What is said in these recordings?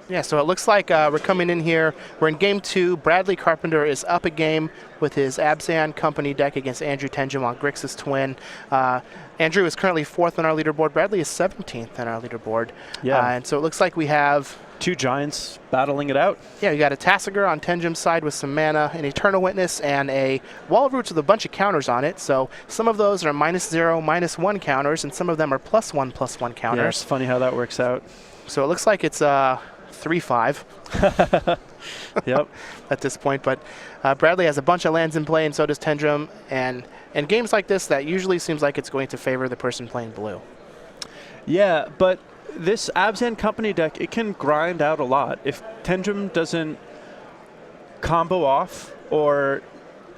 Yeah, so it looks like we're coming in here. We're in game 2. Bradley Carpenter is up a game with his Abzan Company deck against Andrew Tenjum on Grixis Twin. Andrew is currently 4th on our leaderboard. Bradley is 17th on our leaderboard. Yeah. And so it looks like we have 2 giants battling it out. Yeah, we got a Tassiger on Tenjum's side with some mana, an Eternal Witness, and a Wall of Roots with a bunch of counters on it. So some of those are -0, -1 counters, and some of them are +1/+1 counters. Yeah, it's funny how that works out. So it looks like it's 3-5. Yep. At this point, but Bradley has a bunch of lands in play, and so does Tenjum. And in games like this, that usually seems like it's going to favor the person playing blue. Yeah, but this Abzan Company deck, it can grind out a lot. If Tenjum doesn't combo off or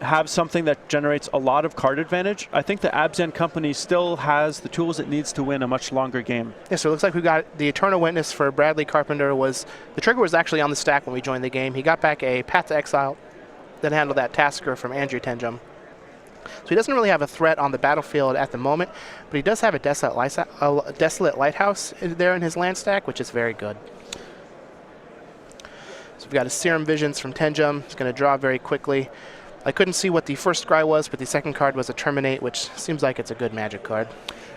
have something that generates a lot of card advantage, I think the Abzan Company still has the tools it needs to win a much longer game. Yeah, so it looks like we got the Eternal Witness for Bradley Carpenter. The trigger was actually on the stack when we joined the game. He got back a Path to Exile that handled that Tasker from Andrew Tenjum. So he doesn't really have a threat on the battlefield at the moment, but he does have a Desolate Lighthouse there in his land stack, which is very good. So we've got a Serum Visions from Tenjum. He's going to draw very quickly. I couldn't see what the first scry was, but the second card was a Terminate, which seems like it's a good Magic card.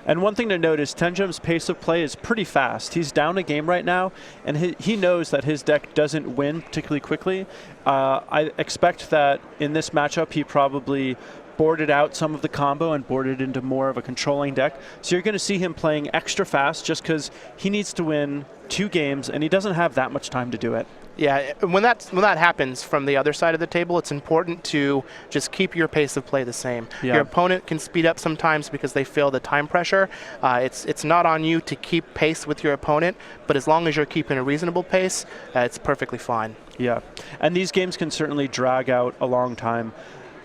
And one thing to note is Tenjum's pace of play is pretty fast. He's down a game right now, and he knows that his deck doesn't win particularly quickly. I expect that in this matchup, he probably boarded out some of the combo and boarded into more of a controlling deck. So you're going to see him playing extra fast just because he needs to win 2 games, and he doesn't have that much time to do it. Yeah, when that happens from the other side of the table, it's important to just keep your pace of play the same. Yeah. Your opponent can speed up sometimes because they feel the time pressure. It's not on you to keep pace with your opponent, but as long as you're keeping a reasonable pace, it's perfectly fine. Yeah, and these games can certainly drag out a long time.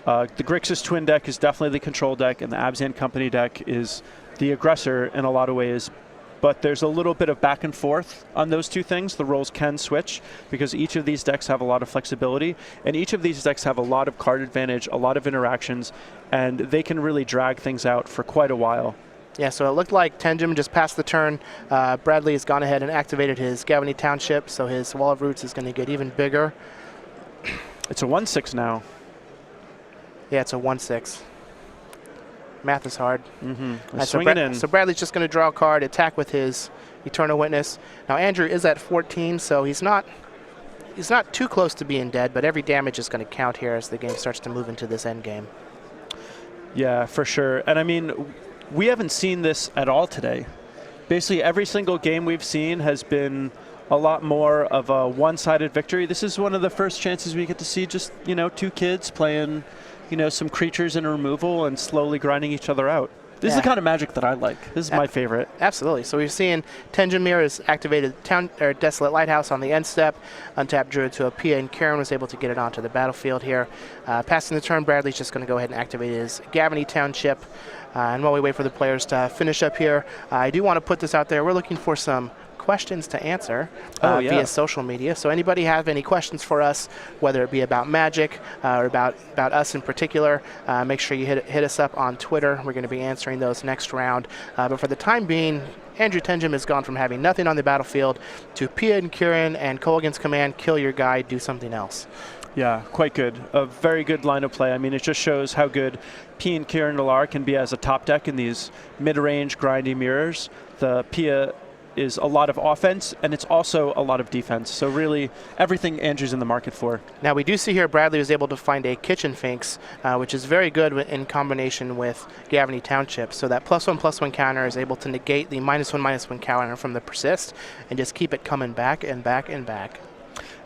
The Grixis Twin deck is definitely the control deck, and the Abzan Company deck is the aggressor in a lot of ways. But there's a little bit of back and forth on those 2 things. The roles can switch because each of these decks have a lot of flexibility, and each of these decks have a lot of card advantage, a lot of interactions, and they can really drag things out for quite a while. Yeah, so it looked like Tenjum just passed the turn. Bradley has gone ahead and activated his Gavany Township, so his Wall of Roots is going to get even bigger. It's a 1/6 now. Yeah, it's a 1/6. Math is hard. So Bradley's just going to draw a card, attack with his Eternal Witness. Now Andrew is at 14, so he's not too close to being dead, but every damage is going to count here as the game starts to move into this end game. Yeah, for sure. And I mean, we haven't seen this at all today. Basically, every single game we've seen has been a lot more of a one-sided victory. This is one of the first chances we get to see just, 2 kids playing, some creatures in removal and slowly grinding each other out. This is the kind of Magic that I like. This is my favorite. Absolutely. So we're seeing Tenjum here has activated Desolate Lighthouse on the end step, untapped Druid to a Pia, and Karen was able to get it onto the battlefield here. Passing the turn, Bradley's just going to go ahead and activate his Gavany Township. And while we wait for the players to finish up here, I do want to put this out there. We're looking for some questions to answer via social media. So anybody have any questions for us, whether it be about Magic or about us in particular, make sure you hit us up on Twitter. We're going to be answering those next round. But for the time being, Andrew Tenjum has gone from having nothing on the battlefield to Pia and Kieran and Colgan's command, kill your guy, do something else. Yeah, quite good. A very good line of play. I mean, it just shows how good Pia and Kieran Nalar can be as a top deck in these mid-range grindy mirrors. The Pia is a lot of offense, and it's also a lot of defense. So really, everything Andrew's in the market for. Now, we do see here Bradley was able to find a Kitchen Finks, which is very good in combination with Gavany Township. So that +1/+1 counter is able to negate the -1/-1 counter from the Persist and just keep it coming back and back and back.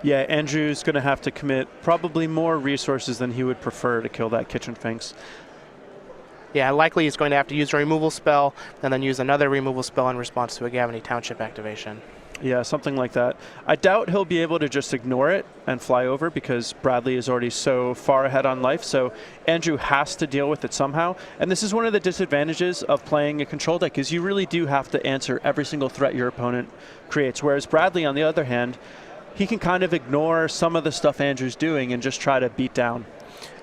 Yeah, Andrew's going to have to commit probably more resources than he would prefer to kill that Kitchen Finks. Yeah, likely he's going to have to use a removal spell and then use another removal spell in response to a Gavany Township activation. Yeah, something like that. I doubt he'll be able to just ignore it and fly over because Bradley is already so far ahead on life, so Andrew has to deal with it somehow. And this is one of the disadvantages of playing a control deck, is you really do have to answer every single threat your opponent creates, whereas Bradley, on the other hand, he can kind of ignore some of the stuff Andrew's doing and just try to beat down.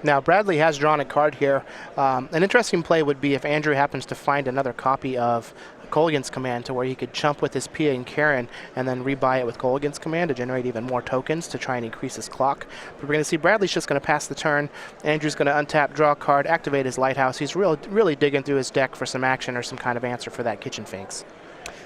Now, Bradley has drawn a card here. An interesting play would be if Andrew happens to find another copy of Colgan's Command to where he could jump with his Pia and Karen and then rebuy it with Colgan's Command to generate even more tokens to try and increase his clock. But we're going to see Bradley's just going to pass the turn. Andrew's going to untap, draw a card, activate his Lighthouse. He's really digging through his deck for some action or some kind of answer for that Kitchen Finks.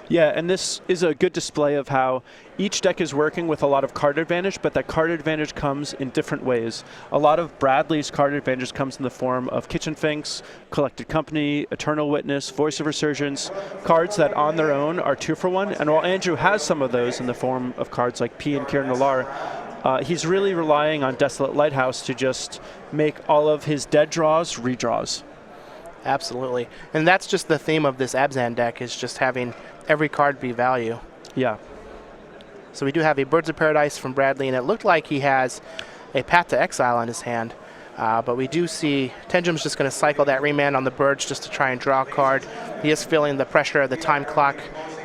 Yeah, and this is a good display of how each deck is working with a lot of card advantage, but that card advantage comes in different ways. A lot of Bradley's card advantage comes in the form of Kitchen Finks, Collected Company, Eternal Witness, Voice of Resurgence, cards that on their own are 2-for-1. And while Andrew has some of those in the form of cards like P and Kieran Nalar, he's really relying on Desolate Lighthouse to just make all of his dead draws redraws. Absolutely. And that's just the theme of this Abzan deck, is just having every card be value. Yeah. So we do have a Birds of Paradise from Bradley, and it looked like he has a Path to Exile in his hand. But we do see Tenjum's just going to cycle that remand on the Birds just to try and draw a card. He is feeling the pressure of the time clock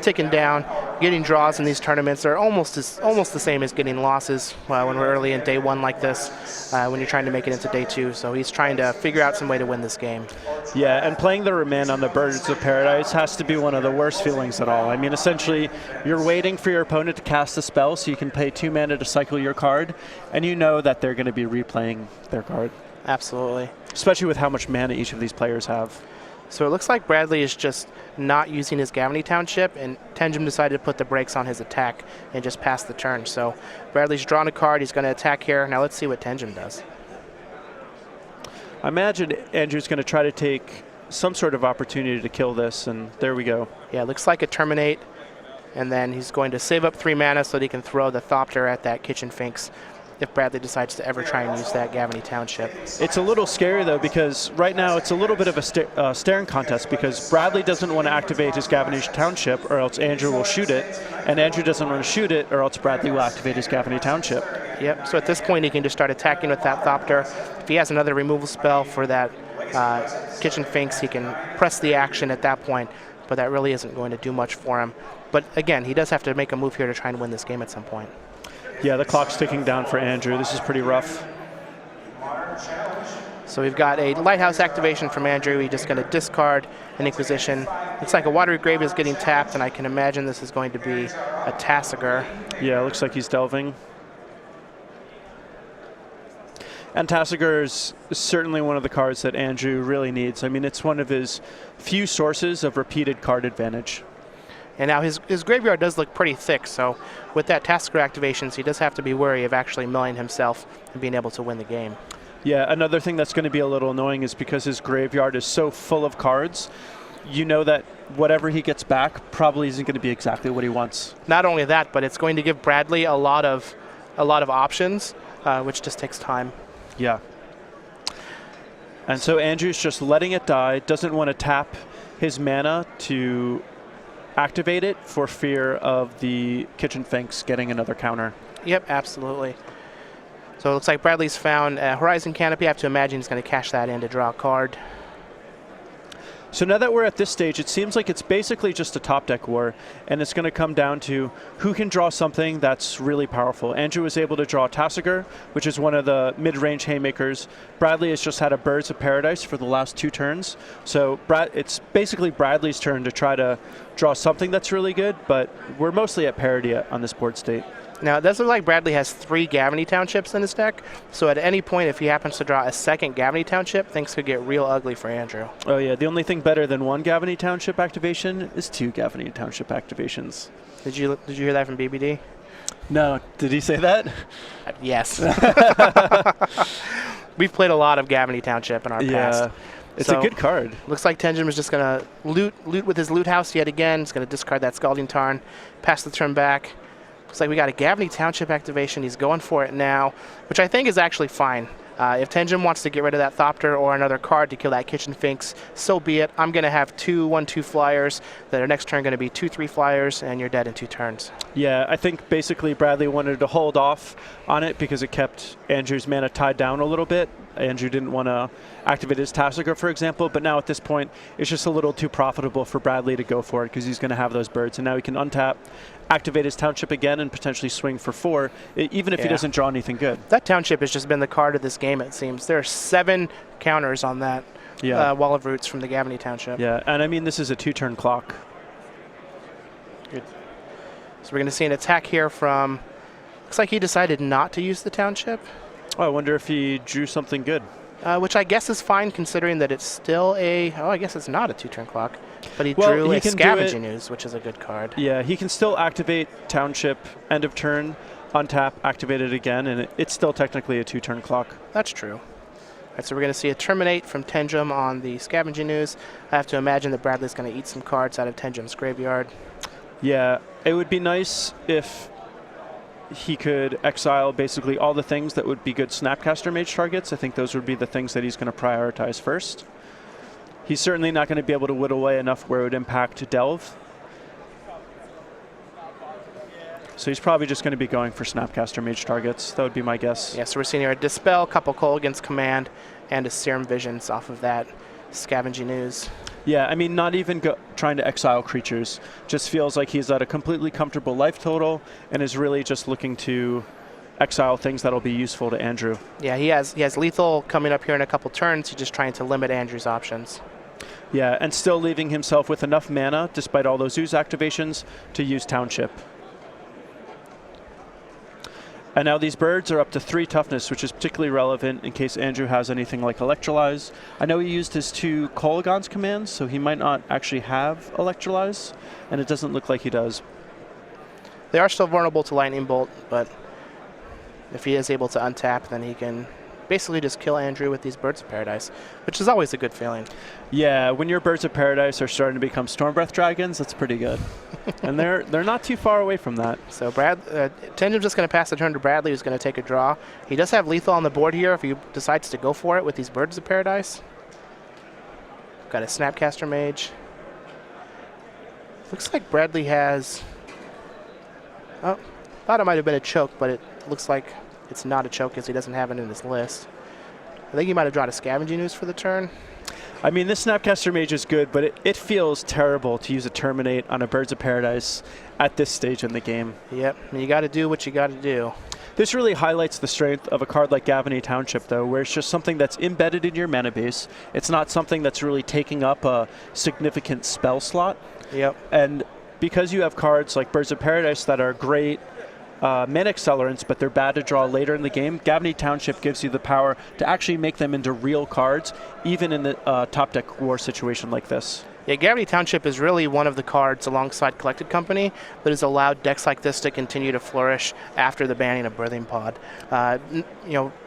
ticking down. Getting draws in these tournaments are almost the same as getting losses when we're early in day one like this, when you're trying to make it into day two. So he's trying to figure out some way to win this game. Yeah, and playing the remand on the Birds of Paradise has to be one of the worst feelings at all. I mean, essentially, you're waiting for your opponent to cast a spell so you can pay 2 mana to cycle your card, and you know that they're going to be replaying their card. Absolutely. Especially with how much mana each of these players have. So it looks like Bradley is just not using his Gavany Township, and Tenjum decided to put the brakes on his attack and just pass the turn. So Bradley's drawn a card. He's going to attack here. Now let's see what Tenjum does. I imagine Andrew's going to try to take some sort of opportunity to kill this, and there we go. Yeah, it looks like a Terminate, and then he's going to save up 3 mana so that he can throw the Thopter at that Kitchen Finks if Bradley decides to ever try and use that Gavany Township. It's a little scary, though, because right now it's a little bit of a staring contest, because Bradley doesn't want to activate his Gavany Township or else Andrew will shoot it, and Andrew doesn't want to shoot it or else Bradley will activate his Gavany Township. Yep, so at this point he can just start attacking with that Thopter. If he has another removal spell for that Kitchen Finks, he can press the action at that point, but that really isn't going to do much for him. But again, he does have to make a move here to try and win this game at some point. Yeah, the clock's ticking down for Andrew. This is pretty rough. So we've got a Lighthouse activation from Andrew. He's just going to discard an Inquisition. Looks like a Watery Grave is getting tapped, and I can imagine this is going to be a Tasigur. Yeah, it looks like he's delving. And Tasigur is certainly one of the cards that Andrew really needs. I mean, it's one of his few sources of repeated card advantage. And now his graveyard does look pretty thick, so with that Tasigur activations, he does have to be wary of actually milling himself and being able to win the game. Yeah, another thing that's going to be a little annoying is because his graveyard is so full of cards, you know that whatever he gets back probably isn't going to be exactly what he wants. Not only that, but it's going to give Bradley a lot of options, which just takes time. Yeah. And so Andrew's just letting it die, doesn't want to tap his mana to activate it for fear of the Kitchen Finks getting another counter. Yep, absolutely. So it looks like Bradley's found a Horizon Canopy. I have to imagine he's going to cash that in to draw a card. So now that we're at this stage, it seems like it's basically just a top deck war, and it's going to come down to who can draw something that's really powerful. Andrew was able to draw Tasigur, which is one of the mid-range haymakers. Bradley has just had a Birds of Paradise for the last 2 turns. So it's basically Bradley's turn to try to draw something that's really good, but we're mostly at parity on this board state. Now, it does look like Bradley has 3 Gavany Townships in his deck, so at any point, if he happens to draw a second Gavany Township, things could get real ugly for Andrew. Oh yeah, the only thing better than 1 Gavany Township activation is 2 Gavany Township activations. Did you hear that from BBD? No, did he say that? Yes. We've played a lot of Gavany Township in our past. It's a good card. Looks like Tenjum is just going to loot with his Loot House yet again. He's going to discard that Scalding Tarn, pass the turn back. Looks like we got a Gavany Township activation. He's going for it now, which I think is actually fine. If Tenjum wants to get rid of that Thopter or another card to kill that Kitchen Finks, so be it. I'm going to have 2 1/2 flyers that are next turn going to be 2/3 flyers, and you're dead in 2 turns. Yeah, I think basically Bradley wanted to hold off on it because it kept Andrew's mana tied down a little bit. Andrew didn't want to activate his Tasigur, for example, but now at this point, it's just a little too profitable for Bradley to go for it because he's going to have those birds, and now he can untap, activate his Township again, and potentially swing for 4, even if he doesn't draw anything good. That Township has just been the card of this game, it seems. There are 7 counters on that Wall of Roots from the Gavany Township. Yeah, and I mean, this is a 2-turn clock. Good. So we're going to see an attack here from, looks like he decided not to use the township. Oh, I wonder if he drew something good. Which I guess is fine considering that it's still I guess it's not a 2-turn clock. But he Well, drew he a can do Scavenging Ooze, which is a good card. Yeah, he can still activate Township end of turn, untap, activate it again, and it's still technically a 2-turn clock. That's true. All right, so we're going to see a Terminate from Tenjum on the Scavenging Ooze. I have to imagine that Bradley's going to eat some cards out of Tenjum's graveyard. Yeah, it would be nice if he could exile basically all the things that would be good Snapcaster Mage targets. I think those would be the things that he's going to prioritize first. He's certainly not going to be able to whittle away enough where it would impact Delve. So he's probably just going to be going for Snapcaster Mage targets. That would be my guess. Yeah, so we're seeing here a Dispel, couple Kolaghan's Command, and a Serum Visions off of that Scavenging Ooze. Yeah, I mean, not even trying to exile creatures. Just feels like he's at a completely comfortable life total and is really just looking to exile things that'll be useful to Andrew. Yeah, he has lethal coming up here in a couple turns. He's just trying to limit Andrew's options. Yeah, and still leaving himself with enough mana, despite all those Ooze activations, to use Township. And now these birds are up to 3 toughness, which is particularly relevant in case Andrew has anything like Electrolyze. I know he used his 2 Kolaghan's commands, so he might not actually have Electrolyze, and it doesn't look like he does. They are still vulnerable to Lightning Bolt, but if he is able to untap, then he can basically just kill Andrew with these Birds of Paradise, which is always a good feeling. Yeah, when your Birds of Paradise are starting to become Stormbreath Dragons, that's pretty good. And they're not too far away from that. So Tenjum's just going to pass the turn to Bradley, who's going to take a draw. He does have lethal on the board here if he decides to go for it with these Birds of Paradise. Got a Snapcaster Mage. Looks like Bradley has... Oh, thought it might have been a choke, but it looks like it's not a choke because he doesn't have it in his list. I think he might have drawn a Scavenging Ooze for the turn. I mean, this Snapcaster Mage is good, but it feels terrible to use a Terminate on a Birds of Paradise at this stage in the game. Yep, you got to do what you got to do. This really highlights the strength of a card like Gavany Township, though, where it's just something that's embedded in your mana base. It's not something that's really taking up a significant spell slot. Yep. And because you have cards like Birds of Paradise that are great mana accelerants, but they're bad to draw later in the game, Gavany Township gives you the power to actually make them into real cards, even in the top deck war situation like this. Yeah, Gavany Township is really one of the cards alongside Collected Company that has allowed decks like this to continue to flourish after the banning of Birthing Pod.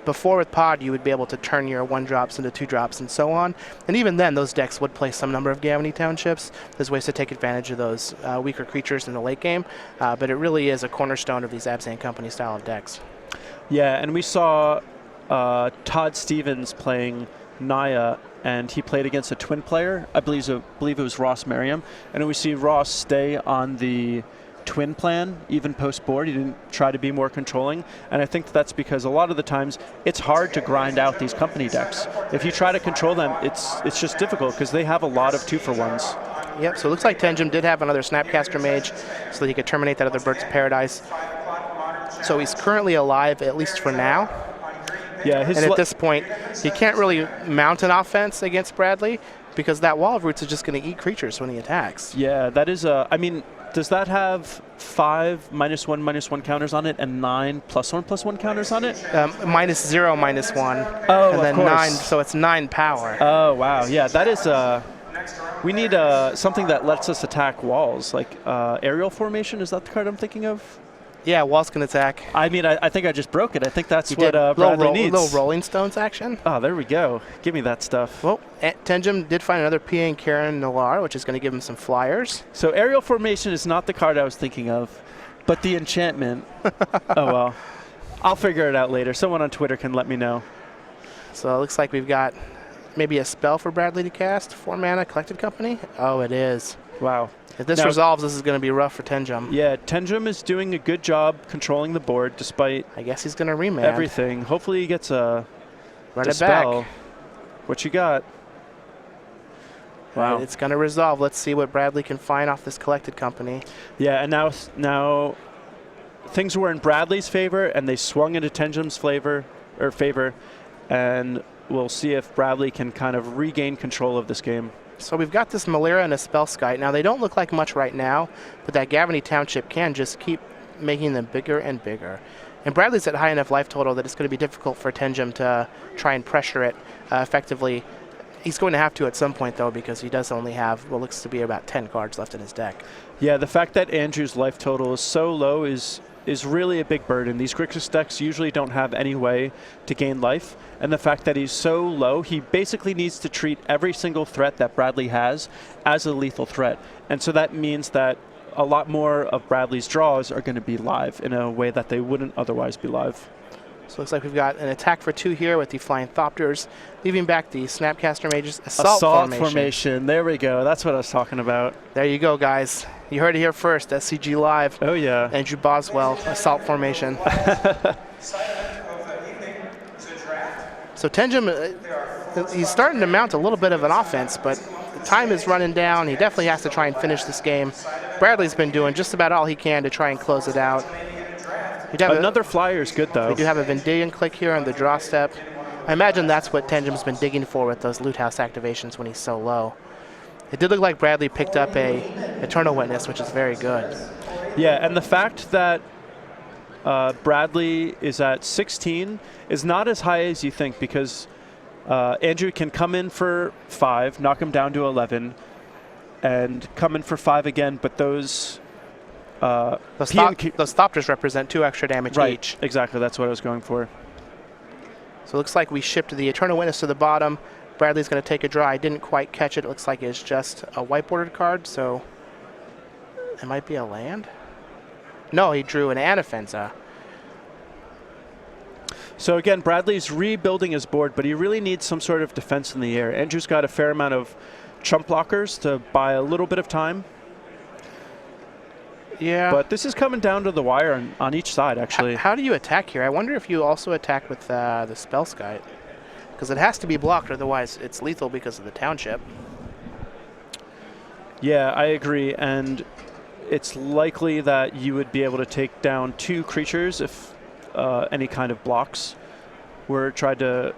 Before with Pod, you would be able to turn your 1-drops into 2-drops and so on. And even then, those decks would play some number of Gavany Townships. There's ways to take advantage of those weaker creatures in the late game, but it really is a cornerstone of these Abzan Company style of decks. Yeah, and we saw Todd Stevens playing Naya, and he played against a twin player. I believe it was Ross Merriam. And we see Ross stay on the twin plan, even post-board. He didn't try to be more controlling. And I think that's because a lot of the times it's hard to grind out these company decks. If you try to control them, it's just difficult because they have a lot of 2-for-1s. Yep, so it looks like Tenjum did have another Snapcaster Mage so that he could terminate that other Birds of Paradise. So he's currently alive, at least for now. Yeah, and at this point, he can't really mount an offense against Bradley because that Wall of Roots is just going to eat creatures when he attacks. Yeah, that is I mean, does that have 5 -1/-1 counters on it and 9 +1/+1 counters on it? -0 -1. Oh, and then of course. 9, so it's 9 power. Oh, wow. Yeah, that is we need something that lets us attack walls, like Aerial Formation. Is that the card I'm thinking of? Yeah, walls can attack. I mean, I think I just broke it. I think that's what Bradley needs. Little Rolling Stones action. Oh, there we go. Give me that stuff. Well, Tenjum did find another PA and Karen Nalar, which is going to give him some flyers. So Aerial Formation is not the card I was thinking of, but the enchantment. Oh, well. I'll figure it out later. Someone on Twitter can let me know. So it looks like we've got maybe a spell for Bradley to cast. 4 mana, Collected Company. Oh, it is. Wow. If this resolves, this is going to be rough for Tenjum. Yeah, Tenjum is doing a good job controlling the board despite I guess he's going to remand everything. Hopefully he gets a Run dispel. it back. What you got? Wow. It's going to resolve. Let's see what Bradley can find off this Collected Company. Yeah, and now things were in Bradley's favor, and they swung into Tenjum's favor, and we'll see if Bradley can kind of regain control of this game. So we've got this Malera and a Spellskite. Now, they don't look like much right now, but that Gavany Township can just keep making them bigger and bigger. And Bradley's at high enough life total that it's going to be difficult for Tenjum to try and pressure it effectively. He's going to have to at some point, though, because he does only have what looks to be about 10 cards left in his deck. Yeah, the fact that Andrew's life total is so low is really a big burden. These Grixis decks usually don't have any way to gain life, and the fact that he's so low, he basically needs to treat every single threat that Bradley has as a lethal threat. And so that means that a lot more of Bradley's draws are going to be live in a way that they wouldn't otherwise be live. So it looks like we've got an attack for 2 here with the Flying Thopters, leaving back the Snapcaster Mages. Assault formation. There we go. That's what I was talking about. There you go, guys. You heard it here first. SCG Live. Oh, yeah. Andrew Boswell, Assault formation. So Tenjum, he's starting to mount a little bit of an offense, but the time is running down. He definitely has to try and finish this game. Bradley's been doing just about all he can to try and close it out. Another flyer is good, though. We do have a Vendilion click here on the draw step. I imagine that's what Tenjum's been digging for with those Loot House activations when he's so low. It did look like Bradley picked up a Eternal Witness, which is very good. Yeah, and the fact that Bradley is at 16 is not as high as you think, because Andrew can come in for 5, knock him down to 11, and come in for 5 again, but those Thopters represent 2 extra damage each. Exactly, that's what I was going for. So it looks like we shipped the Eternal Witness to the bottom. Bradley's going to take a draw. I didn't quite catch it. It looks like it's just a white bordered card, so it might be a land. No, he drew an Anafenza. So again, Bradley's rebuilding his board, but he really needs some sort of defense in the air. Andrew's got a fair amount of chump blockers to buy a little bit of time. Yeah. But this is coming down to the wire on each side, actually. How do you attack here? I wonder if you also attack with the Spellskite, because it has to be blocked, otherwise it's lethal because of the township. Yeah, I agree, and it's likely that you would be able to take down 2 creatures if any kind of blocks were tried to,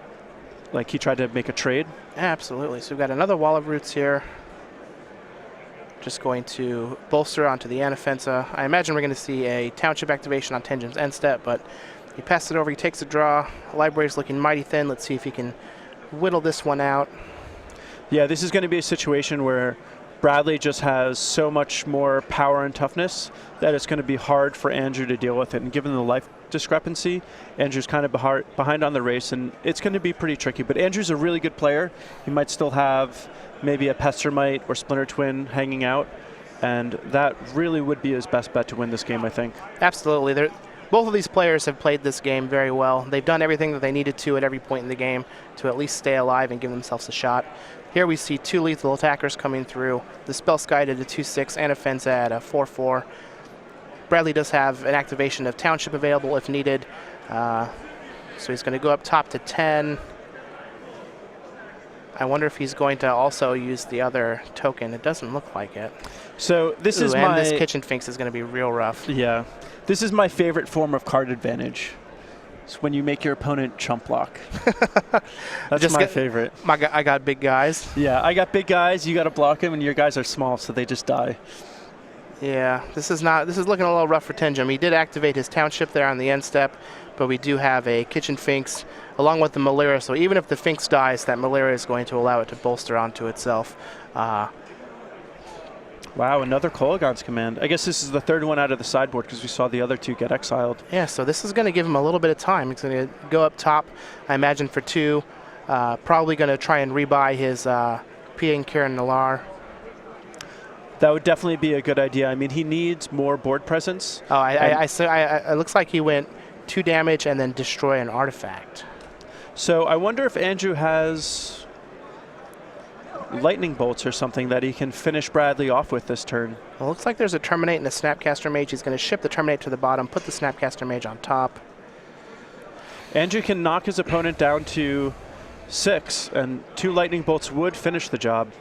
like he tried to make a trade. Absolutely. So we've got another Wall of Roots here. Just going to bolster onto the Anafenza. I imagine we're going to see a township activation on Tenjum's end step, but he passes it over, he takes a draw. The library's looking mighty thin. Let's see if he can whittle this one out. Yeah, this is going to be a situation where Bradley just has so much more power and toughness that it's going to be hard for Andrew to deal with it. And given the life discrepancy, Andrew's kind of behind on the race, and it's going to be pretty tricky. But Andrew's a really good player. He might still have maybe a Pestermite or Splinter Twin hanging out, and that really would be his best bet to win this game, I think. Absolutely. Both of these players have played this game very well. They've done everything that they needed to at every point in the game to at least stay alive and give themselves a shot. Here we see 2 lethal attackers coming through. The Spellskite at a 2/6 and a Fenza at a 4/4. Bradley does have an activation of Township available if needed. So he's going to go up top to 10. I wonder if he's going to also use the other token. It doesn't look like it. So this is and this Kitchen Finks is going to be real rough. Yeah. This is my favorite form of card advantage. It's when you make your opponent chump block. That's my favorite. I got big guys. Yeah, I got big guys. You got to block them, and your guys are small, so they just die. Yeah, this is looking a little rough for Tenjum. He did activate his Township there on the end step, but we do have a Kitchen Finks along with the Malera, so even if the Finks dies, that Malera is going to allow it to bolster onto itself. Wow, another Kolaghan's Command. I guess this is the 3rd one out of the sideboard because we saw the other 2 get exiled. Yeah, so this is going to give him a little bit of time. He's going to go up top, I imagine, for 2. Probably going to try and rebuy his P.A. Karen Nalar. That would definitely be a good idea. I mean, he needs more board presence. Oh, it looks like he went 2 damage and then destroy an artifact. So I wonder if Andrew has lightning bolts or something that he can finish Bradley off with this turn. Well, it looks like there's a Terminate and a Snapcaster Mage. He's going to ship the Terminate to the bottom, put the Snapcaster Mage on top. Andrew can knock his opponent down to 6, and 2 lightning bolts would finish the job.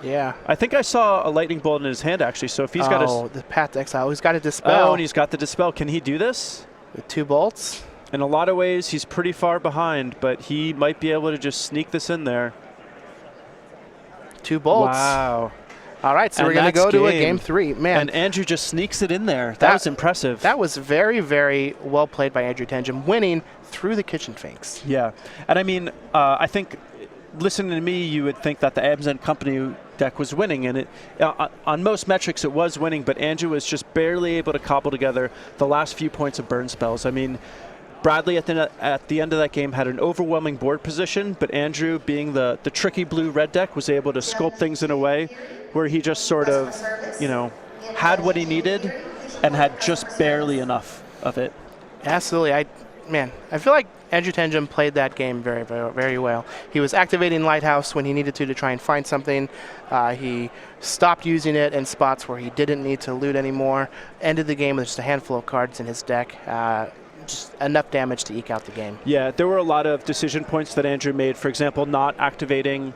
Yeah. I think I saw a lightning bolt in his hand, actually, so if he's got the Path to Exile. He's got a Dispel. Oh, and he's got the Dispel. Can he do this? With 2 bolts? In a lot of ways, he's pretty far behind, but he might be able to just sneak this in there. 2 bolts. Wow. All right, so we're going to go to a game 3. Man, and Andrew just sneaks it in there. That was impressive. That was very, very well played by Andrew Tenjum, winning through the kitchen finks. Yeah, and I mean, I think listening to me, you would think that the Absent Company deck was winning, and on most metrics it was winning, but Andrew was just barely able to cobble together the last few points of burn spells. I mean, Bradley at the end of that game had an overwhelming board position, but Andrew, being the tricky blue-red deck, was able to sculpt things in a way where he just sort of, had what he needed and had just barely enough of it. Absolutely. I feel like Andrew Tenjum played that game very, very, very well. He was activating Lighthouse when he needed to try and find something. He stopped using it in spots where he didn't need to loot anymore. Ended the game with just a handful of cards in his deck. Just enough damage to eke out the game. Yeah, there were a lot of decision points that Andrew made. For example, not activating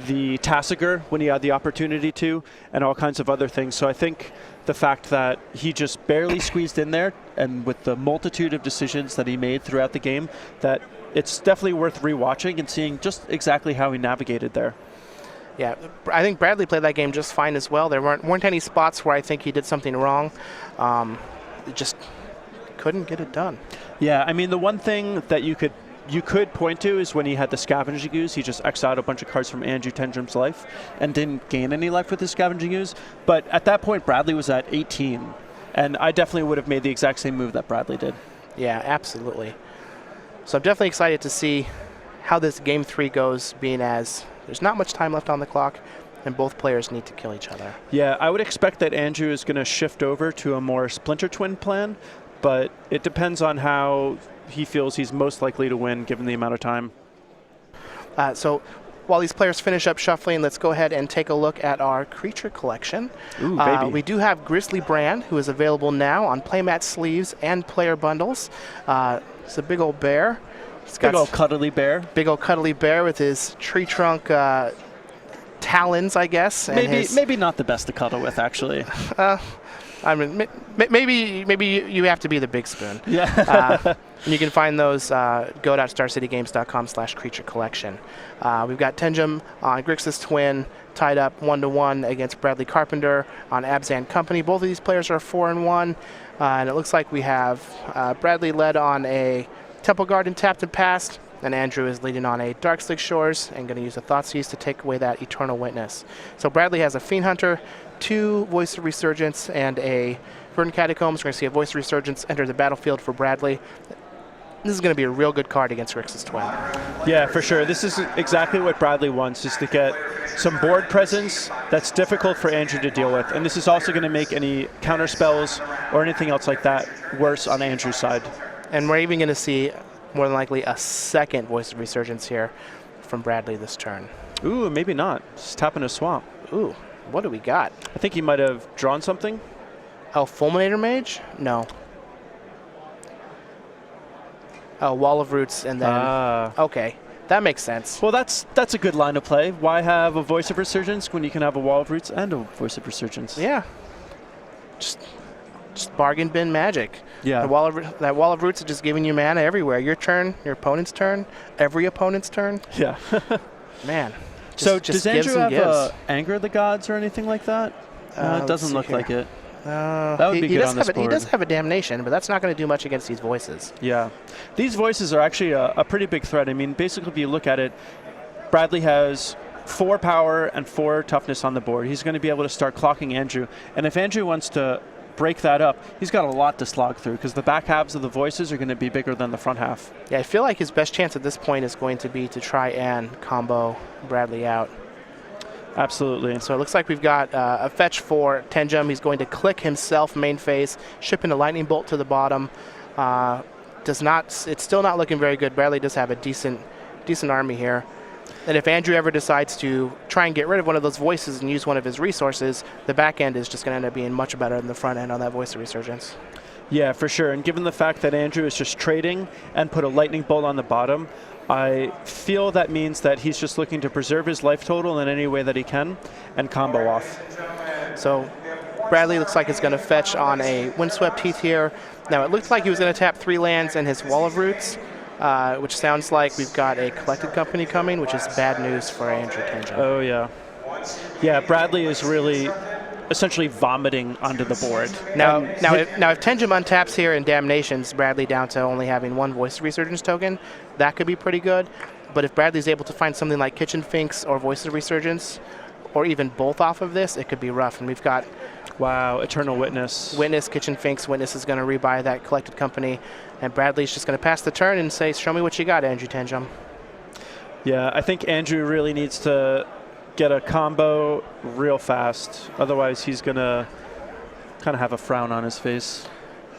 the Tassiger when he had the opportunity to, and all kinds of other things. So I think the fact that he just barely squeezed in there, and with the multitude of decisions that he made throughout the game, that it's definitely worth rewatching and seeing just exactly how he navigated there. Yeah, I think Bradley played that game just fine as well. There weren't any spots where I think he did something wrong. Just couldn't get it done. Yeah, I mean, the one thing that you could point to is when he had the Scavenging Ooze, he just X'd out a bunch of cards from Andrew Tenjum's life and didn't gain any life with his Scavenging Ooze. But at that point, Bradley was at 18, and I definitely would have made the exact same move that Bradley did. Yeah, absolutely. So I'm definitely excited to see how this game 3 goes, being as there's not much time left on the clock, and both players need to kill each other. Yeah, I would expect that Andrew is going to shift over to a more Splinter Twin plan, but it depends on how he feels he's most likely to win given the amount of time. So while these players finish up shuffling, let's go ahead and take a look at our creature collection. Ooh, baby. We do have Grizzly Brand, who is available now on playmat sleeves and player bundles. It's a big old bear. Big old cuddly bear. Big old cuddly bear with his tree trunk talons, I guess. And maybe not the best to cuddle with, actually. I mean, maybe you have to be the big spoon. Yeah. And you can find those, go.starcitygames.com/creature collection. We've got Tenjum on Grixis Twin, tied up 1-1 against Bradley Carpenter on Absent Company. Both of these players are 4-1, and it looks like we have Bradley led on a Temple Garden tapped and passed, and Andrew is leading on a Darkslick Shores and going to use a Thoughtseize to take away that Eternal Witness. So Bradley has a Fiend Hunter, 2 Voice of Resurgence, and a Verdant Catacombs. We're going to see a Voice of Resurgence enter the battlefield for Bradley. This is going to be a real good card against Grixis Twin. Yeah, for sure. This is exactly what Bradley wants, is to get some board presence that's difficult for Andrew to deal with. And this is also going to make any counter spells or anything else like that worse on Andrew's side. And we're even going to see, more than likely, a second Voice of Resurgence here from Bradley this turn. Ooh, maybe not. Just tapping a swamp. Ooh, what do we got? I think he might have drawn something. Oh, Fulminator Mage? No. Oh, Wall of Roots, and then... Okay, that makes sense. Well, that's a good line of play. Why have a Voice of Resurgence when you can have a Wall of Roots and a Voice of Resurgence? Yeah. Just bargain bin magic. Yeah. That Wall of Roots is just giving you mana everywhere. Your turn, your opponent's turn, every opponent's turn. Yeah. Man. So does Andrew have Anger of the Gods or anything like that? It doesn't look like it. That would be good on this board. He does have a Damnation, but that's not going to do much against these voices. Yeah. These voices are actually a pretty big threat. I mean, basically, if you look at it, Bradley has 4 power and 4 toughness on the board. He's going to be able to start clocking Andrew. And if Andrew wants to break that up, he's got a lot to slog through because the back halves of the voices are going to be bigger than the front half. Yeah, I feel like his best chance at this point is going to be to try and combo Bradley out. Absolutely. So it looks like we've got a fetch for Tenjum. He's going to click himself main phase, shipping a lightning bolt to the bottom. It's still not looking very good. Bradley does have a decent army here. And if Andrew ever decides to try and get rid of one of those voices and use one of his resources, the back end is just going to end up being much better than the front end on that Voice of Resurgence. Yeah, for sure. And given the fact that Andrew is just trading and put a lightning bolt on the bottom, I feel that means that he's just looking to preserve his life total in any way that he can and combo off. So Bradley looks like he's going to fetch on a Windswept Heath here. Now it looks like he was going to tap 3 lands and his Wall of Roots, which sounds like we've got a Collected Company coming, which is bad news for Andrew Tenjum. Oh, yeah. Yeah, Bradley is really essentially vomiting onto the board. Now if Tenjum untaps here and Damnations Bradley down to only having one Voice of Resurgence token, that could be pretty good. But if Bradley's able to find something like Kitchen Finks or Voice of Resurgence, or even both off of this, it could be rough. And we've got wow, Eternal Witness. Witness, Kitchen Finks. Witness is going to rebuy that Collected Company, and Bradley's just going to pass the turn and say, "Show me what you got, Andrew Tenjum." Yeah, I think Andrew really needs to get a combo real fast. Otherwise, he's going to kind of have a frown on his face.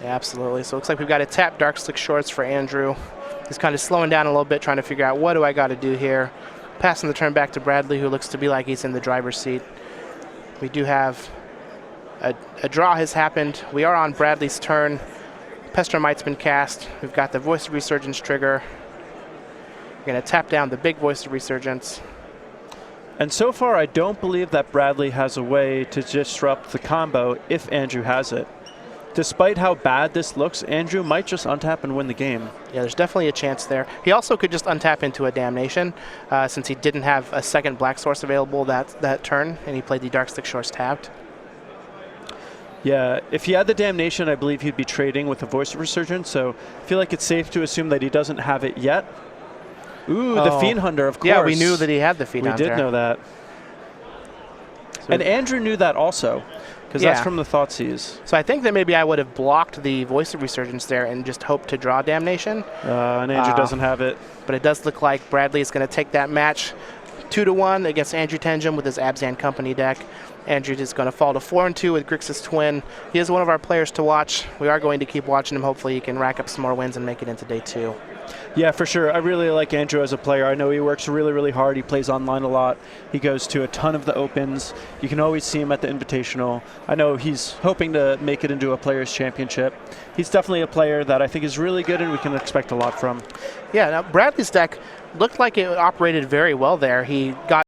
Yeah, absolutely. So it looks like we've got a tap Darkslick Shorts for Andrew. He's kind of slowing down a little bit, trying to figure out what do I got to do here. Passing the turn back to Bradley, who looks to be like he's in the driver's seat. We do have a draw has happened. We are on Bradley's turn. Pestermite's been cast. We've got the Voice of Resurgence trigger. We're going to tap down the big Voice of Resurgence. And so far, I don't believe that Bradley has a way to disrupt the combo if Andrew has it. Despite how bad this looks, Andrew might just untap and win the game. Yeah, there's definitely a chance there. He also could just untap into a Damnation since he didn't have a second black source available that turn, and he played the Darkslick Shorts tapped. Yeah, if he had the Damnation, I believe he'd be trading with a Voice of Resurgence, so I feel like it's safe to assume that he doesn't have it yet. Ooh, the Fiend Hunter, of course. Yeah, we knew that he had the Fiend Hunter. We did know that. So and Andrew knew that also, because that's from the Thoughtseize. So I think that maybe I would have blocked the Voice of Resurgence there and just hoped to draw Damnation. And Andrew doesn't have it. But it does look like Bradley is going to take that match 2-1 against Andrew Tenjum with his Abzan Company deck. Andrew is going to fall to 4-2 with Grixis Twin. He is one of our players to watch. We are going to keep watching him. Hopefully he can rack up some more wins and make it into day 2. Yeah, for sure. I really like Andrew as a player. I know he works really, really hard. He plays online a lot. He goes to a ton of the opens. You can always see him at the Invitational. I know he's hoping to make it into a Players' Championship. He's definitely a player that I think is really good and we can expect a lot from. Yeah, now Bradley's deck looked like it operated very well there. He got